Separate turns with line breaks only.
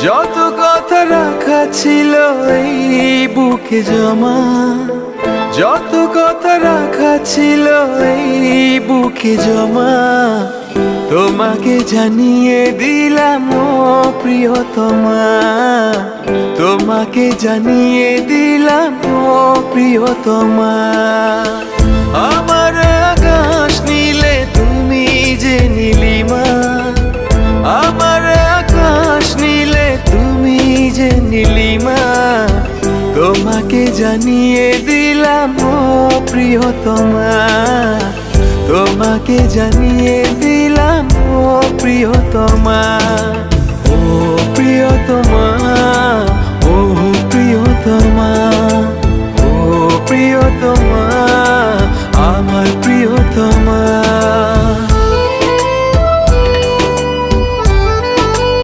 যত কথা রাখা ছিল এই বুকে জমা, যত কথা রাখা ছিল এই বুকে জমা, তোমাকে জানিয়ে দিলাম ও প্রিয়তমা, তোমাকে জানিয়ে দিলাম ও প্রিয়তমা। আমার আকাশ নীলে তুমি যে নীলিমা, আমার আকাশ নীলে তুমি যে নীলিমা, তোমাকে জানিয়ে দিলাম ও প্রিয়তমা, তোমাকে জানিয়ে দিলাম ও প্রিয়তমা।